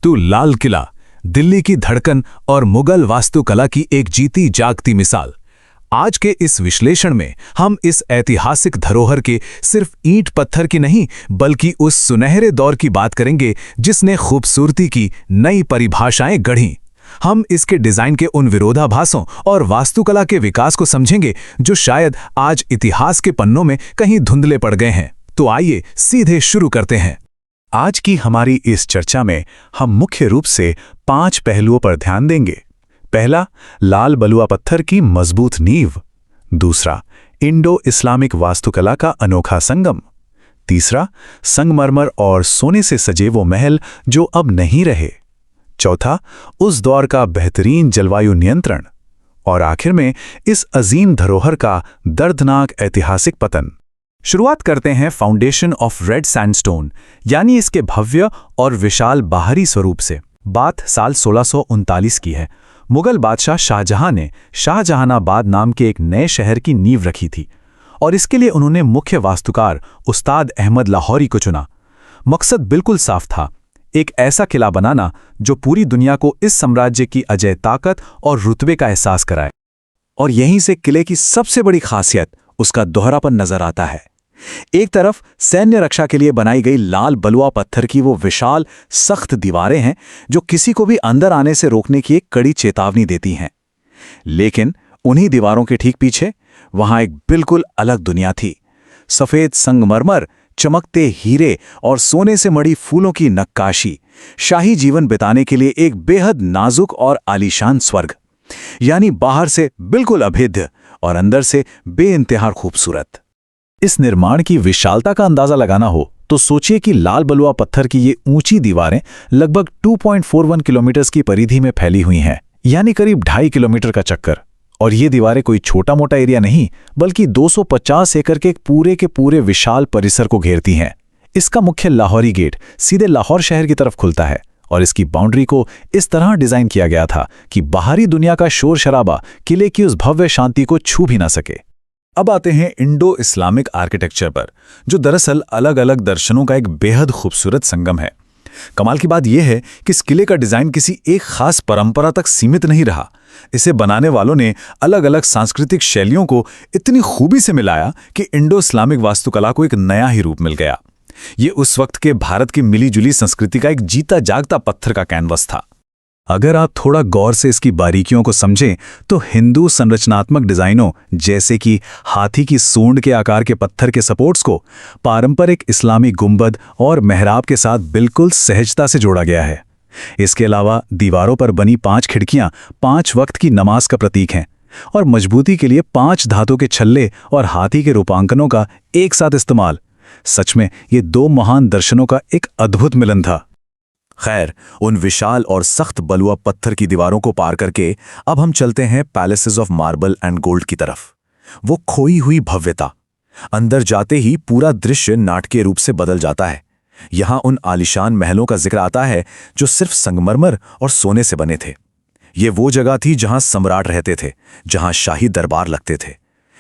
तो लाल किला, दिल्ली की धड़कन और मुगल वास्तुकला की एक जीती जागती मिसाल। आज के इस विश्लेषण में हम इस ऐतिहासिक धरोहर के सिर्फ ईंट पत्थर की नहीं बल्कि उस सुनहरे दौर की बात करेंगे जिसने खूबसूरती की नई परिभाषाएं गढ़ीं। हम इसके डिजाइन के उन विरोधाभासों और वास्तुकला के विकास को समझेंगे जो शायद आज इतिहास के पन्नों में कहीं धुंधले पड़ गए हैं। तो आइए सीधे शुरू करते हैं। आज की हमारी इस चर्चा में हम मुख्य रूप से 5 पहलुओं पर ध्यान देंगे। पहला, लाल बलुआ पत्थर की मजबूत नींव। दूसरा, इंडो इस्लामिक वास्तुकला का अनोखा संगम। तीसरा, संगमरमर और सोने से सजे वो महल जो अब नहीं रहे। चौथा, उस दौर का बेहतरीन जलवायु नियंत्रण। और आखिर में इस अजीम धरोहर का दर्दनाक ऐतिहासिक पतन। शुरुआत करते हैं फाउंडेशन ऑफ रेड सैंडस्टोन, यानी इसके भव्य और विशाल बाहरी स्वरूप से। बात साल 1639 की है। मुगल बादशाह शाहजहां ने शाहजहानाबाद नाम के एक नए शहर की नींव रखी थी और इसके लिए उन्होंने मुख्य वास्तुकार उस्ताद अहमद लाहौरी को चुना। मकसद बिल्कुल साफ था, एक ऐसा किला बनाना जो पूरी दुनिया को इस साम्राज्य की अजय ताकत और रुतबे का एहसास कराए। और यहीं से किले की सबसे बड़ी खासियत उसका दोहरापन नजर आता है। एक तरफ सैन्य रक्षा के लिए बनाई गई लाल बलुआ पत्थर की वो विशाल सख्त दीवारें हैं जो किसी को भी अंदर आने से रोकने की एक कड़ी चेतावनी देती हैं। लेकिन उन्हीं दीवारों के ठीक पीछे वहां एक बिल्कुल अलग दुनिया थी। सफेद संगमरमर, चमकते हीरे और सोने से मड़ी फूलों की नक्काशी, शाही जीवन बिताने के लिए एक बेहद नाजुक और आलीशान स्वर्ग। यानी बाहर से बिल्कुल अभेद्य और अंदर से बेइंतहा खूबसूरत। इस निर्माण की विशालता का अंदाजा लगाना हो तो सोचिए कि लाल बलुआ पत्थर की ये ऊंची दीवारें लगभग 2.41 किलोमीटर की परिधि में फैली हुई हैं, यानी करीब 2.5 किलोमीटर का चक्कर। और ये दीवारें कोई छोटा मोटा एरिया नहीं बल्कि 250 एकड़ के पूरे विशाल परिसर को घेरती हैं। इसका मुख्य लाहौरी गेट सीधे लाहौर शहर की तरफ खुलता है और इसकी बाउंड्री को इस तरह डिजाइन किया गया था कि बाहरी दुनिया का शोर शराबा किले की उस भव्य शांति को छू भी ना सके। अब आते हैं इंडो इस्लामिक आर्किटेक्चर पर, जो दरअसल अलग अलग दर्शनों का एक बेहद खूबसूरत संगम है। कमाल की बात यह है कि इस किले का डिजाइन किसी एक खास परंपरा तक सीमित नहीं रहा। इसे बनाने वालों ने अलग अलग सांस्कृतिक शैलियों को इतनी खूबी से मिलाया कि इंडो इस्लामिक वास्तुकला को एक नया ही रूप मिल गया। ये उस वक्त के भारत की मिलीजुली संस्कृति का एक जीता जागता पत्थर का कैनवस था। अगर आप थोड़ा गौर से इसकी बारीकियों को समझें तो हिंदू संरचनात्मक डिजाइनों जैसे कि हाथी की सूंड के आकार के पत्थर के सपोर्ट्स को पारंपरिक इस्लामी गुंबद और मेहराब के साथ बिल्कुल सहजता से जोड़ा गया है। इसके अलावा दीवारों पर बनी 5 खिड़कियां 5 वक्त की नमाज का प्रतीक हैं और मजबूती के लिए 5 धातु के छल्ले और हाथी के रूपांकनों का एक साथ इस्तेमाल। सच में ये 2 महान दर्शनों का एक अद्भुत मिलन था। खैर, उन विशाल और सख्त बलुआ पत्थर की दीवारों को पार करके अब हम चलते हैं palaces of marble and gold की तरफ। वो खोई हुई भव्यता। अंदर जाते ही पूरा दृश्य नाटकीय रूप से बदल जाता है। यहां उन आलीशान महलों का जिक्र आता है जो सिर्फ संगमरमर और सोने से बने थे। ये वो जगह थी जहां सम्राट रहते थे, जहां शाही दरबार लगते थे।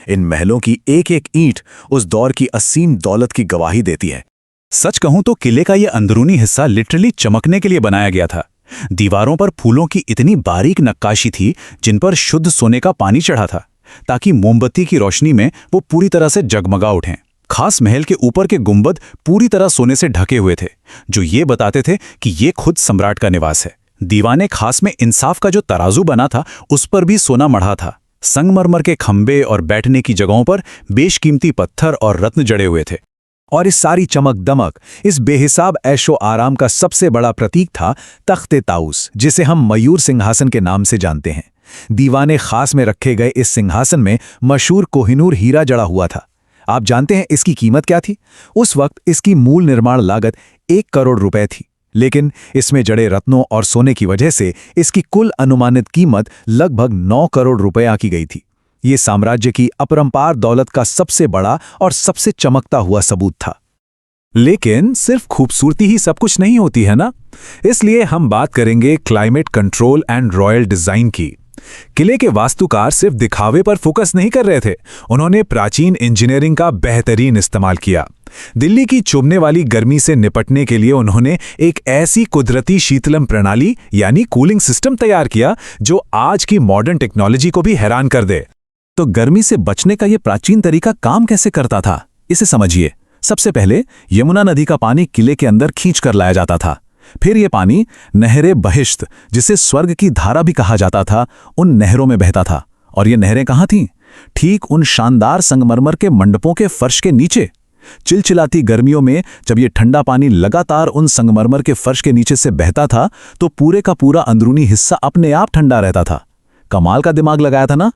इन महलों की एक एक ईंट उस दौर की असीम दौलत की गवाही देती है। सच कहूं तो किले का यह अंदरूनी हिस्सा लिटरली चमकने के लिए बनाया गया था। दीवारों पर फूलों की इतनी बारीक नक्काशी थी जिन पर शुद्ध सोने का पानी चढ़ा था ताकि मोमबत्ती की रोशनी में वो पूरी तरह से जगमगा उठें। खास महल के ऊपर के गुंबद पूरी तरह सोने से ढके हुए थे, जो ये बताते थे कि ये खुद सम्राट का निवास है। दीवाने खास में इंसाफ का जो तराजू बना था उस पर भी सोना मढ़ा था। संगमरमर के खंबे और बैठने की जगहों पर बेशकीमती पत्थर और रत्न जड़े हुए थे। और इस सारी चमक दमक, इस बेहिसाब ऐशो आराम का सबसे बड़ा प्रतीक था तख्ते ताऊस, जिसे हम मयूर सिंहासन के नाम से जानते हैं। दीवाने खास में रखे गए इस सिंहासन में मशहूर कोहिनूर हीरा जड़ा हुआ था। आप जानते हैं इसकी कीमत क्या थी? उस वक्त इसकी मूल निर्माण लागत 1 करोड़ रुपए थी, लेकिन इसमें जड़े रत्नों और सोने की वजह से इसकी कुल अनुमानित कीमत लगभग 9 करोड़ रुपए आंकी गई थी। ये साम्राज्य की अपरंपार दौलत का सबसे बड़ा और सबसे चमकता हुआ सबूत था। लेकिन सिर्फ खूबसूरती ही सब कुछ नहीं होती है ना। इसलिए हम बात करेंगे climate control and royal design की। किले के वास्तुकार सिर्फ दिखावे पर फोकस नहीं कर रहे थे, उन्होंने प्राचीन इंजीनियरिंग का बेहतरीन इस्तेमाल किया। दिल्ली की चुभने वाली गर्मी से निपटने के लिए उन्होंने एक ऐसी कुदरती शीतलन प्रणाली यानी कूलिंग सिस्टम तैयार किया जो आज की मॉडर्न टेक्नोलॉजी को भी हैरान कर दे। तो गर्मी से बचने का ये प्राचीन तरीका काम कैसे करता था, इसे समझिए। सबसे पहले यमुना नदी का पानी किले के अंदर खींच कर लाया जाता था। फिर ये पानी नहरे बहिश्त, जिसे स्वर्ग की धारा भी कहा जाता था, उन नहरों में बहता था। और ये नहरें कहाँ थीं? ठीक उन शानदार संगमरमर के मंडपों के फर्श के नीचे। चिलचिलाती गर्मियों में जब ये ठंडा पानी लगातार उन संगमरमर के फर्श के नीचे से बहता था तो पूरे का पूरा अंदरूनी हिस्सा अपने आप ठंडा रहता था। कमाल का दिमाग लगाया था ना?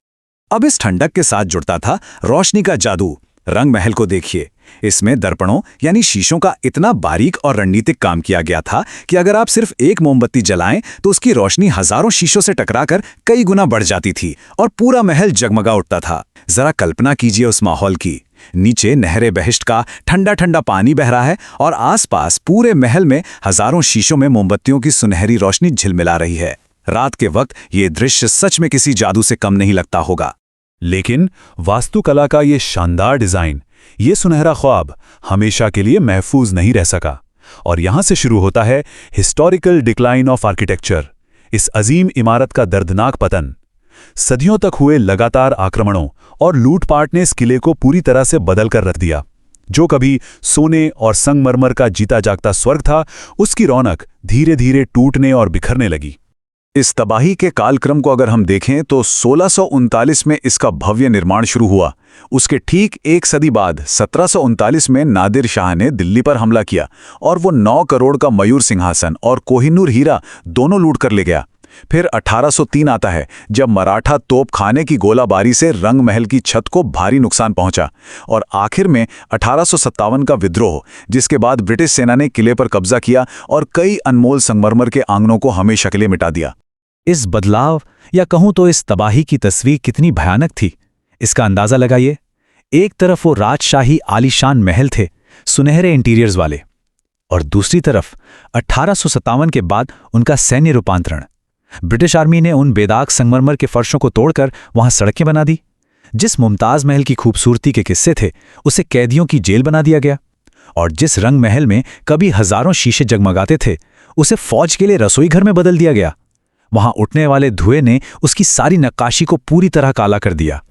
अब इस ठंडक के साथ जुड़ता था रोशनी का जादू। रंग महल को देखिए, इसमें दर्पणों यानी शीशों का इतना बारीक और रणनीतिक काम किया गया था कि अगर आप सिर्फ एक मोमबत्ती जलाएं तो उसकी रोशनी हजारों शीशों से टकराकर कई गुना बढ़ जाती थी और पूरा महल जगमगा उठता था। जरा कल्पना कीजिए उस माहौल की। नीचे नहरे बहिश्त का ठंडा ठंडा पानी बह रहा है और आसपास पूरे महल में हजारों शीशों में मोमबत्तियों की सुनहरी रोशनी झिलमिला रही है। रात के वक्त ये दृश्य सच में किसी जादू से कम नहीं लगता होगा। लेकिन वास्तुकला का ये शानदार डिजाइन, ये सुनहरा ख्वाब हमेशा के लिए महफूज नहीं रह सका। और यहां से शुरू होता है हिस्टोरिकल डिक्लाइन ऑफ आर्किटेक्चर, इस अजीम इमारत का दर्दनाक पतन। सदियों तक हुए लगातार आक्रमणों और लूटपाट ने इस किले को पूरी तरह से बदल कर रख दिया। जो कभी सोने और संगमरमर का जीता जागता स्वर्ग था, उसकी रौनक धीरे धीरे टूटने और बिखरने लगी। इस तबाही के कालक्रम को अगर हम देखें तो 1639 में इसका भव्य निर्माण शुरू हुआ। उसके ठीक एक सदी बाद 1739 में नादिर शाह ने दिल्ली पर हमला किया और वो 9 करोड़ का मयूर सिंहासन और कोहिनूर हीरा दोनों लूट कर ले गया। फिर 1803 आता है जब मराठा तोपखाने की गोलाबारी से रंग महल की छत को भारी नुकसान पहुंचा। और आखिर में 1857 का विद्रोह, जिसके बाद ब्रिटिश सेना ने किले पर कब्जा किया और कई अनमोल संगमरमर के आंगनों को हमेशा के लिए मिटा दिया। इस बदलाव या कहूं तो इस तबाही की तस्वीर कितनी भयानक थी, इसका अंदाजा लगाइए। एक तरफ वो राजशाही आलीशान महल थे, सुनहरे इंटीरियर्स वाले, और दूसरी तरफ 1857 के बाद उनका सैन्य रूपांतरण। ब्रिटिश आर्मी ने उन बेदाग संगमरमर के फर्शों को तोड़कर वहां सड़कें बना दी। जिस मुमताज महल की खूबसूरती के किस्से थे, उसे कैदियों की जेल बना दिया गया। और जिस रंग महल में कभी हजारों शीशे जगमगाते थे, उसे फौज के लिए रसोई घर में बदल दिया गया। वहां उठने वाले धुएं ने उसकी सारी नक्काशी को पूरी तरह काला कर दिया।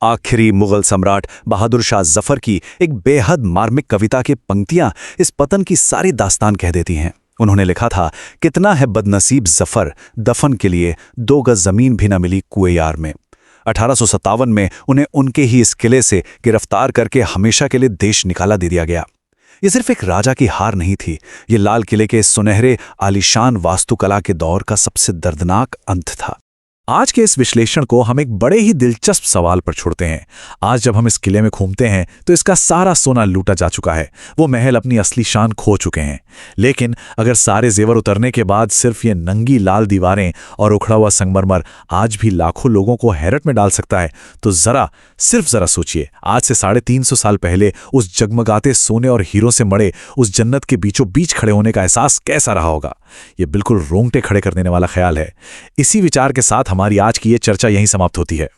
आखिरी मुगल सम्राट बहादुर शाह जफर की एक बेहद मार्मिक कविता की पंक्तियां इस पतन की सारी दास्तान कह देती हैं। उन्होंने लिखा था, कितना है बदनसीब जफर, दफन के लिए 2 गज जमीन भी न मिली कुएं यार में। 1857 में उन्हें उनके ही इस किले से गिरफ्तार करके हमेशा के लिए देश निकाला दे दिया गया। ये सिर्फ एक राजा की हार नहीं थी, ये लाल किले के सुनहरे आलीशान वास्तुकला के दौर का सबसे दर्दनाक अंत था। आज के इस विश्लेषण को हम एक बड़े ही दिलचस्प सवाल पर छोड़ते हैं। आज जब हम इस किले में घूमते हैं तो इसका सारा सोना लूटा जा चुका है, वो महल अपनी असली शान खो चुके हैं। लेकिन अगर सारे जेवर उतरने के बाद सिर्फ ये नंगी लाल दीवारें और उखड़ा हुआ संगमरमर आज भी लाखों लोगों को हैरत में डाल सकता है, तो सिर्फ जरा सोचिए, आज से 350 साल पहले उस जगमगाते सोने और हीरों से मड़े उस जन्नत के बीचों बीच खड़े होने का एहसास कैसा रहा होगा। ये बिल्कुल रोंगटे खड़े कर देने वाला ख्याल है। इसी विचार के साथ हमारी आज की ये चर्चा यहीं समाप्त होती है।